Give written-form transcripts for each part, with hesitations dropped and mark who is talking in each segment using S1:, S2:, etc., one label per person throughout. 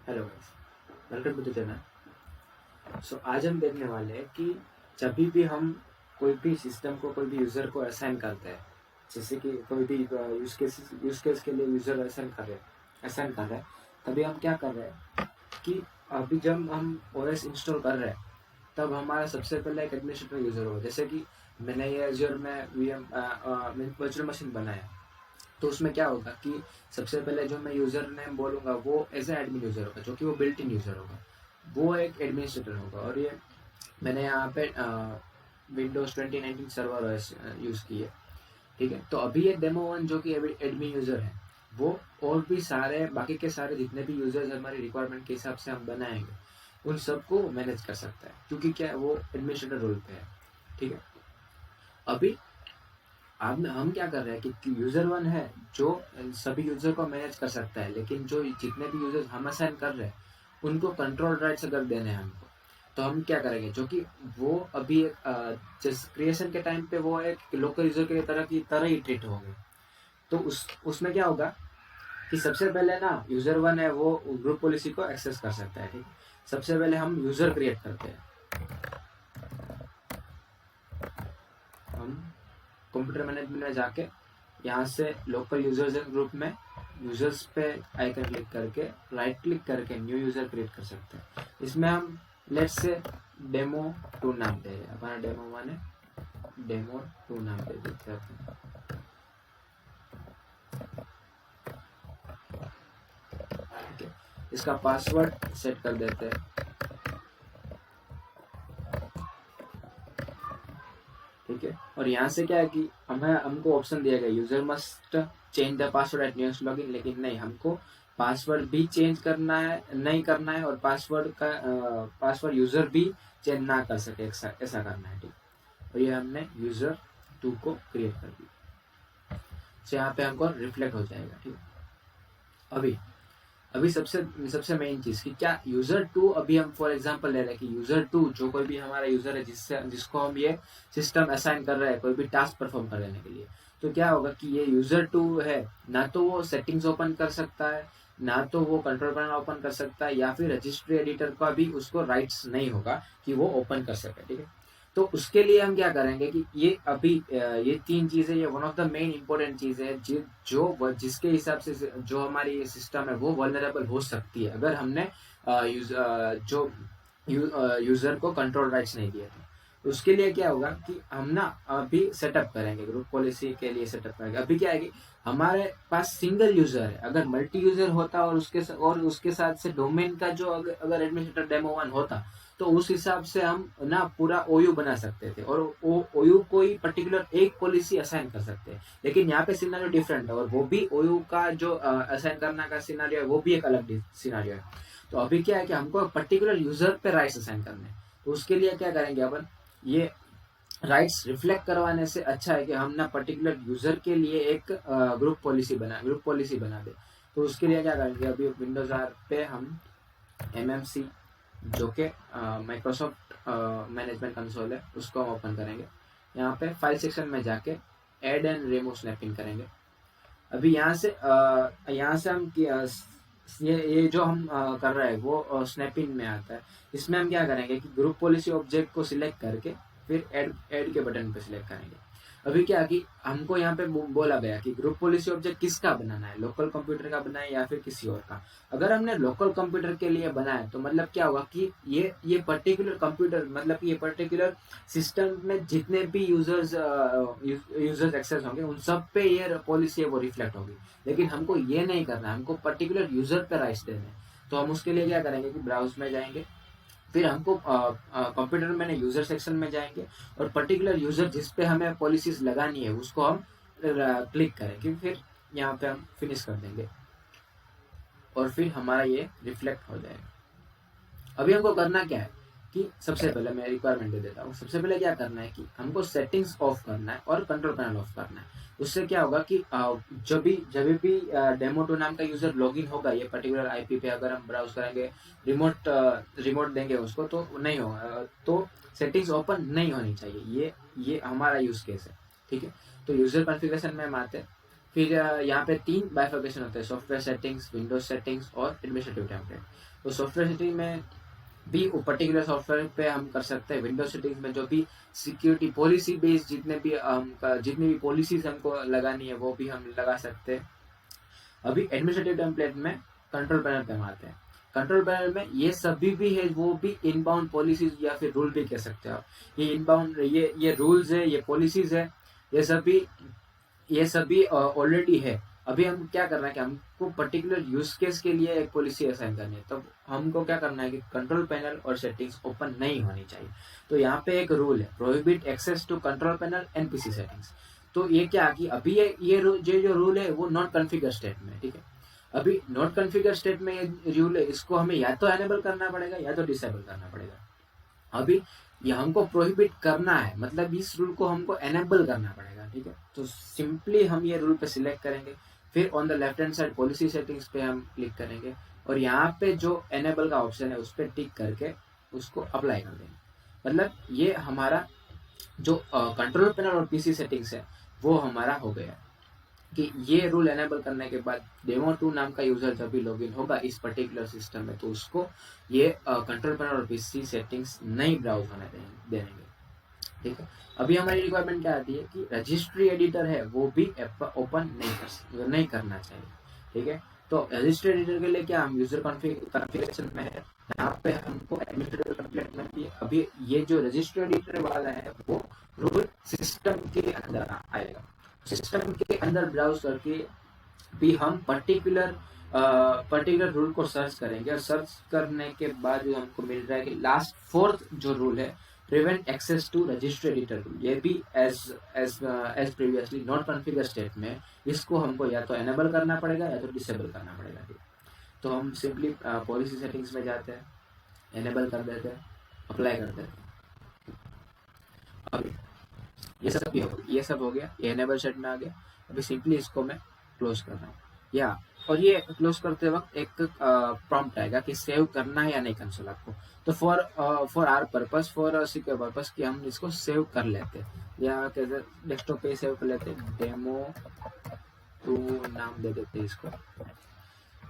S1: Hello guys, welcome to the channel. So आज हम देखने वाले हैं कि जब भी हम कोई भी सिस्टम को कोई भी यूज़र को असाइन करते हैं, जैसे कि कोई भी यूज़ केस के लिए यूज़र असाइन कर रहे हैं, तभी हम क्या कर रहे हैं कि अभी जब हम ओएस इंस्टॉल कर रहे हैं तब हमारा सबसे पहले एक एडमिनिस्ट्रेटर यूज़र होगा। जैसे कि मैंने ये एज़्योर में वर्चुअल मशीन बनाया, तो उसमें क्या होगा कि सबसे पहले जो मैं यूज़र नेम बोलूँगा वो एज ए एडमिन यूज़र होगा, जो कि वो बिल्ट इन यूज़र होगा, वो एक एडमिनिस्ट्रेटर होगा। और ये मैंने यहाँ पे विंडोज़ 2019 सर्वर ओएस यूज़ की है, ठीक है। तो अभी ये डेमो वन जो कि एडमिन यूज़र है, वो और भी सारे बाकी के सारे जितने भी यूज़र्स हमारी रिक्वायरमेंट के हिसाब से हम बनाएंगे उन सबको मैनेज कर सकता है, क्योंकि क्या है, वो एडमिनिस्ट्रेटर रोल पे है, ठीक है। अभी अब हम क्या कर रहे हैं कि यूजर वन है जो सभी यूजर को मैनेज कर सकता है, लेकिन जो जितने भी यूजर्स हम असाइन कर रहे हैं उनको कंट्रोल राइट्स अगर देने हैं हमको, तो हम क्या करेंगे, जो कि वो अभी जिस क्रिएशन के टाइम पे वो एक लोकल यूजर की तरह ही ट्रीट होंगे। तो उसमें क्या होगा कि सबसे पहले ना यूजर वन है वो ग्रुप पॉलिसी को एक्सेस कर सकता है, ठीक है। सबसे पहले हम यूजर क्रिएट करते हैं। हम कंप्यूटर मैनेजमेंट में जाके यहाँ से लोकल यूजर्स ग्रुप में यूजर्स पे आइकन क्लिक करके राइट क्लिक करके न्यू यूजर क्रिएट कर सकते हैं। इसमें हम लेट्स से डेमो 2 नाम दे रहे हैं, हमारा डेमो 1 है, डेमो 2 नाम दे देते हैं अपन, ठीक है। इसका पासवर्ड सेट कर देते हैं, ठीक है। और यहाँ से क्या है कि हमको ऑप्शन दिया गया user must change the password at newest login, लेकिन नहीं, हमको पासवर्ड भी चेंज करना है नहीं करना है, और पासवर्ड यूजर भी चेंज ना कर सके ऐसा करना है, ठीक। और ये हमने यूजर 2 को क्रिएट कर दिया, तो यहाँ पे हमको रिफ्लेक्ट हो जाएगा, ठीक। अभी अभी सबसे सबसे मेन चीज कि क्या यूजर 2, अभी हम फॉर एग्जांपल ले रहे हैं कि यूजर 2 जो कोई भी हमारा यूजर है जिसको हम ये सिस्टम असाइन कर रहे हैं कोई भी टास्क परफॉर्म करने के लिए, तो क्या होगा कि ये यूजर 2 है, ना तो वो सेटिंग्स ओपन कर सकता है, ना तो वो कंट्रोल पैनल ओपन कर सकता है, या फिर रजिस्ट्री एडिटर का भी उसको राइट्स नहीं होगा कि वो ओपन कर सके, ठीक है। तो उसके लिए हम क्या करेंगे कि ये अभी ये 3 चीजें, ये one of the main important चीज है जिसके हिसाब से जो हमारी ये सिस्टम है वो वल्नरेबल हो सकती है अगर हमने यूजर को कंट्रोल राइट्स नहीं दिए थे। तो उसके लिए क्या होगा कि हम ना अभी सेटअप करेंगे, ग्रुप पॉलिसी के लिए सेटअप करेंगे। अभी क्या है कि हमारे पास सिंगल यूजर है, अगर मल्टी यूजर होता और उसके साथ से डोमेन का जो अगर एडमिनिस्ट्रेटर डेमो 1 होता, तो उस हिसाब से हम ना पूरा ओयू बना सकते थे और ओयू कोई पर्टिकुलर एक पॉलिसी असाइन कर सकते हैं। लेकिन यहाँ पे सिनारियो डिफरेंट है, और वो भी ओयू का जो असाइन करना का सिनारियो है वो भी एक अलग सिनारियो है। तो अभी क्या है कि हमको पर्टिकुलर यूजर पे राइट्स असाइन करने हैं, तो उसके लिए क्या करेंगे अपन, ये राइट्स रिफ्लेक्ट करवाने से अच्छा है कि हम ना पर्टिकुलर यूजर के लिए एक ग्रुप पॉलिसी बना दे। तो उसके लिए क्या करेंगे, अभी विंडोज आर पे हम एमएमसी जो कि माइक्रोसॉफ्ट मैनेजमेंट कंसोल है उसको हम ओपन करेंगे। यहाँ पे फाइल सेक्शन में जाके ऐड एंड रिमूव स्नैपिंग करेंगे। अभी यहाँ से हम ये जो हम कर रहे हैं वो स्नैपिंग में आता है। इसमें हम क्या करेंगे कि ग्रुप पॉलिसी ऑब्जेक्ट को सिलेक्ट करके फिर ऐड के बटन पे सिलेक्ट करेंगे। अभी क्या कि हमको यहाँ पे बोला गया कि ग्रुप पॉलिसी ऑब्जेक्ट किसका बनाना है, लोकल कंप्यूटर का बनाए या फिर किसी और का। अगर हमने लोकल कंप्यूटर के लिए बनाया तो मतलब क्या होगा कि ये पर्टिकुलर कंप्यूटर, मतलब कि ये पर्टिकुलर सिस्टम में जितने भी यूजर्स एक्सेस होंगे उन सब पे ये पॉलिसी है वो रिफ्लेक्ट होगी। लेकिन हमको ये नहीं करना है, हमको पर्टिकुलर यूजर पे राइट्स देने हैं। तो हम उसके लिए क्या करेंगे कि ब्राउज में जाएंगे, फिर हमको कंप्यूटर में यूजर सेक्शन में जाएंगे, और पर्टिकुलर यूजर जिस पे हमें पॉलिसीज लगानी है उसको हम क्लिक करेंगे, फिर यहाँ पे हम फिनिश कर देंगे और फिर हमारा ये रिफ्लेक्ट हो जाएगा। अभी हमको करना क्या है कि सबसे पहले मैं रिक्वायरमेंट दे देता हूँ। सबसे पहले क्या करना है कि हमको सेटिंग्स ऑफ करना है और कंट्रोल पैनल ऑफ करना है। उससे क्या होगा कि जब भी डेमो 2 नाम का यूजर लॉगिन होगा ये पर्टिकुलर आईपी पे, अगर हम ब्राउज करेंगे, रिमोट देंगे उसको तो नहीं होगा, तो सेटिंग्स ओपन नहीं होनी चाहिए। ये हमारा यूज केस है, ठीक है। तो यूजर कॉन्फ़िगरेशन में हम आते हैं, फिर यहाँ पे 3 बाइफर्केशन होते हैं, सॉफ्टवेयर सेटिंग्स, विंडोज सेटिंग्स और एडमिनिस्ट्रेटिव टेम्पलेट। तो सॉफ्टवेयर सेटिंग में भी पर्टिकुलर सॉफ्टवेयर पे हम कर सकते हैं। विंडोज सेटिंग्स में जो भी सिक्योरिटी पॉलिसी बेस्ड जितनी भी पॉलिसीज हमको लगानी है वो भी हम लगा सकते हैं। अभी एडमिनिस्ट्रेटिव टेम्पलेट में कंट्रोल पैनल पे हम आते हैं। कंट्रोल पैनल में ये सभी भी है, वो भी इनबाउंड पॉलिसीज या फिर रूल भी कह सकते हो आप। ये इनबाउंड ये रूल्स है, ये पॉलिसीज है, ये सभी ऑलरेडी है। अभी हम क्या करना है कि हमको पर्टिकुलर यूज केस के लिए एक पॉलिसी असाइन करनी है, तो हमको क्या करना है कि कंट्रोल पैनल और सेटिंग्स ओपन नहीं होनी चाहिए। तो यहाँ पे एक रूल है, prohibit access to control panel and PC settings. तो ये क्या कि अभी ये जो रूल है वो नॉट कॉन्फ़िगर स्टेट में, ठीक है। अभी नॉट कॉन्फ़िगर स्टेट में ये रूल है, इसको हमें या तो एनेबल करना पड़ेगा या तो डिसेबल करना पड़ेगा। अभी ये हमको प्रोहिबिट करना है, मतलब इस रूल को हमको एनेबल करना पड़ेगा, ठीक है। तो सिंपली हम ये रूल पे सिलेक्ट करेंगे, फिर on the left hand side policy settings पे हम क्लिक करेंगे और यहाँ पे जो एनेबल का ऑप्शन है उस पर टिक करके उसको अप्लाई कर देंगे। मतलब ये हमारा जो कंट्रोल पैनल और पीसी सेटिंग्स है वो हमारा हो गया कि ये रूल एनेबल करने के बाद डेमो2 नाम का यूजर जब भी लॉगिन होगा इस पर्टिकुलर सिस्टम में, तो उसको ये कंट्रोल पैनल और पीसी सेटिंग्स नहीं ब्राउज होने देंगे, ठीक है। अभी हमारी रिक्वायरमेंट क्या आती है कि रजिस्ट्री एडिटर है वो भी ओपन नहीं करना चाहिए, ठीक है। तो रजिस्ट्री एडिटर के लिए क्या हम यूजर कॉन्फ़िगरेशन में है, यहाँ पे हमको एडमिनिस्ट्रेटर टेम्पलेट में भी अभी ये जो रजिस्ट्री एडिटर वाला है वो रूल सिस्टम के अंदर आएगा। सिस्टम के अंदर ब्राउज करके भी हम पर्टिकुलर रूल को सर्च करेंगे और सर्च करने के बाद जो हमको मिल रहा है कि लास्ट 4th जो रूल है, prevent access to register editor rule, ये भी as previously not configure state में, इसको हमको या तो एनेबल करना पड़ेगा या तो डिसेबल करना पड़ेगा। तो हम सिंपली पॉलिसी सेटिंग्स में जाते हैं, एनेबल कर देते हैं, अप्लाई कर देते हैं। अभी ये सब हो गया, ये एनेबल सेट में आ गया। अभी सिंपली इसको मैं क्लोज कर रहा हूँ या, और ये क्लोज करते वक्त एक प्रॉम्प्ट आएगा कि सेव करना है या नहीं कंसोल आपको। तो for our purpose, for secure purpose कि हम इसको सेव कर लेते हैं या कैसे डेस्कटॉप पे सेव कर लेते हैं, डेमो2 नाम दे देते हैं इसको।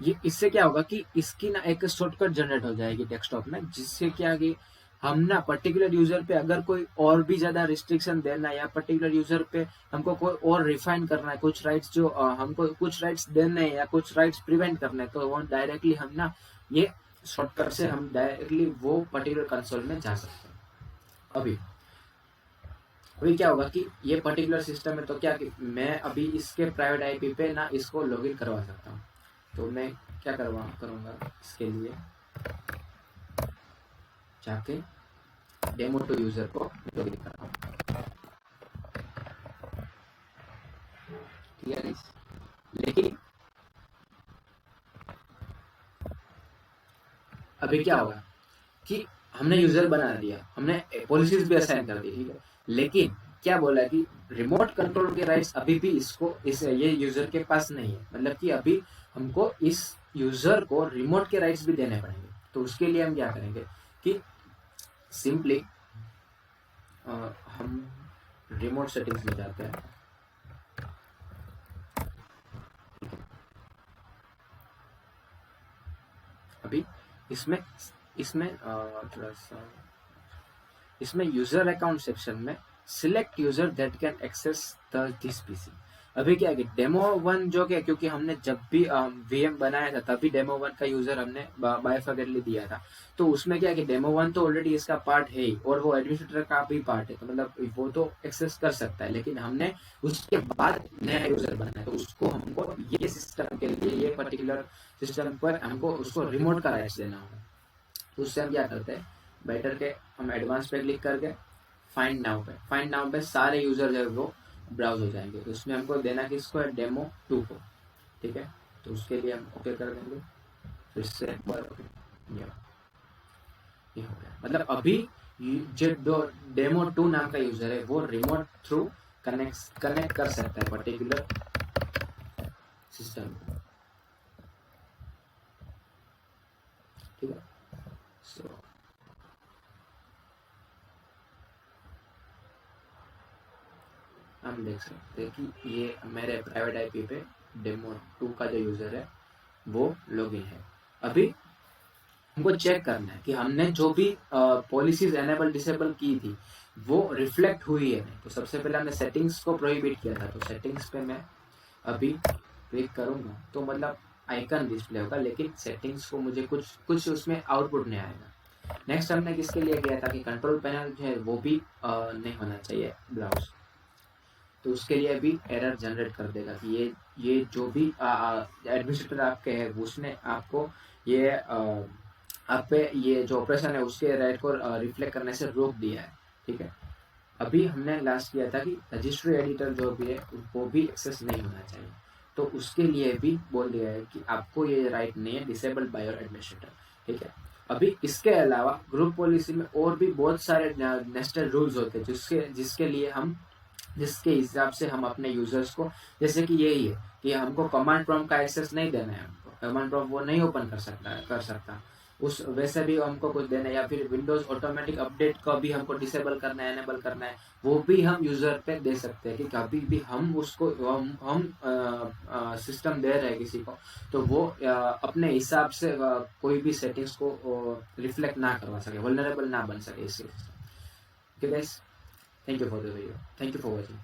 S1: ये इससे क्या होगा कि इसकी ना एक शॉर्टकट जनरेट हो जाएगी डेस्कटॉप में, जिससे क्या कि हम ना पर्टिकुलर यूजर पे अगर कोई और भी ज्यादा रिस्ट्रिक्शन देना है या पर्टिकुलर यूजर पे हमको कोई और रिफाइन करना है, कुछ राइट्स जो हमको कुछ राइट्स देने हैं या कुछ राइट्स प्रिवेंट करने हैं, तो वो डायरेक्टली हम ना ये शॉर्टकट से हम डायरेक्टली वो पर्टिकुलर कंसोल में जा सकते हैं। अभी क्या होगा कि ये पर्टिकुलर सिस्टम है, तो क्या कि मैं अभी इसके प्राइवेट आईपी पे ना इसको लॉगिन करवा सकता हूँ। तो मैं क्या करूँगा इसके लिए जाके डेमो2 यूजर को लॉगिन करना हूँ, ठीक है। लेकिन अभी क्या होगा कि हमने यूजर बना दिया, हमने पॉलिसीज भी असाइन कर दी, ठीक है। लेकिन क्या बोला कि रिमोट कंट्रोल के राइट्स अभी भी ये यूजर के पास नहीं है। मतलब कि अभी हमको इस यूजर को रिमोट के राइट्स भी देने पड़ेंगे। तो उसके लिए हम क्या करेंगे कि सिंपली हम रिमोट सेटिंग्स में जाते हैं, अभी इसमें थोड़ा सा इसमें यूजर अकाउंट सेक्शन में select user that can access this PC. अभी क्या है कि डेमो1 जो क्या, क्योंकि हमने जब भी वीएम बनाया था तभी डेमो1 का यूजर हमने बायफर्केटली दिया था। तो उसमें क्या है कि डेमो1 तो ऑलरेडी इसका पार्ट है ही और वो एडमिनिस्ट्रेटर का भी पार्ट है, तो मतलब वो तो एक्सेस कर सकता है। लेकिन हमने उसके बाद नया यूजर बनाया, तो उसको हमको ये सिस्टम के लिए, ये पर्टिकुलर सिस्टम पर हमको उसको रिमोट का राइट्स देना होगा। तो उससे हम क्या करते हैं, बेटर के हम एडवांस पे क्लिक करके फाइंड नाउ पे सारे यूजर जो है वो ब्राउज हो जाएंगे। तो उसमें हमको देना किसको है, डेमो2 को, ठीक है। तो उसके लिए हम ओके कर देंगे, फिर से ये हो गया। मतलब अभी जो डेमो2 नाम का यूजर है वो रिमोट थ्रू कनेक्ट कर सकता है पर्टिकुलर सिस्टम, ठीक है। सो हम देख सकते हैं कि ये मेरे प्राइवेट आईपी पे डेमो 2 का जो यूजर है वो लॉगिन है। अभी हमको चेक करना है कि हमने जो भी पॉलिसीज एनेबल डिसेबल की थी वो रिफ्लेक्ट हुई है नहीं। तो सबसे पहले हमने सेटिंग्स को प्रोहिबिट किया था, तो सेटिंग्स पे मैं अभी क्लिक करूंगा तो मतलब आइकन डिस्प्ले होगा, लेकिन सेटिंग्स को मुझे कुछ उसमें आउटपुट नहीं आएगा। नेक्स्ट हमने किसके लिए किया था कि कंट्रोल पैनल जो है वो भी नहीं होना चाहिए ब्राउज, तो उसके लिए भी एरर जनरेट कर देगा कि ये जो भी एडमिनिस्ट्रेटर आपके है उसने आपको ये आप पे ये जो ऑपरेशन है उसके राइट को रिफ्लेक्ट करने से रोक दिया है। ठीक है, अभी हमने लास्ट किया था कि रजिस्ट्री एडिटर जो भी है वो भी एक्सेस नहीं होना चाहिए, तो उसके लिए भी बोल दिया है कि आपको ये राइट नहीं है, डिसेबल्ड बाय योर एडमिनिस्ट्रेटर। ठीक है, अभी इसके अलावा ग्रुप पॉलिसी में और भी बहुत सारे नेस्टेड रूल्स होते हैं जिसके लिए हम जिसके हिसाब से हम अपने यूजर्स को, जैसे कि यही है कि हमको कमांड प्रॉम्प्ट का एक्सेस नहीं देना है, हमको कमांड प्रॉम्प्ट वो नहीं ओपन कर सकता उस वैसे भी हमको कुछ देना है, या फिर विंडोज ऑटोमेटिक अपडेट को भी हमको डिसेबल करना है, एनेबल करना है, वो भी हम यूजर पे दे सकते हैं कि कभी भी हम उसको हम सिस्टम दे रहे हैं किसी को तो वो अपने हिसाब से कोई भी सेटिंग्स को रिफ्लेक्ट ना करवा सके, वल्नरेबल ना बन सके इससे। Okay guys, thank you for the video, thank you for watching.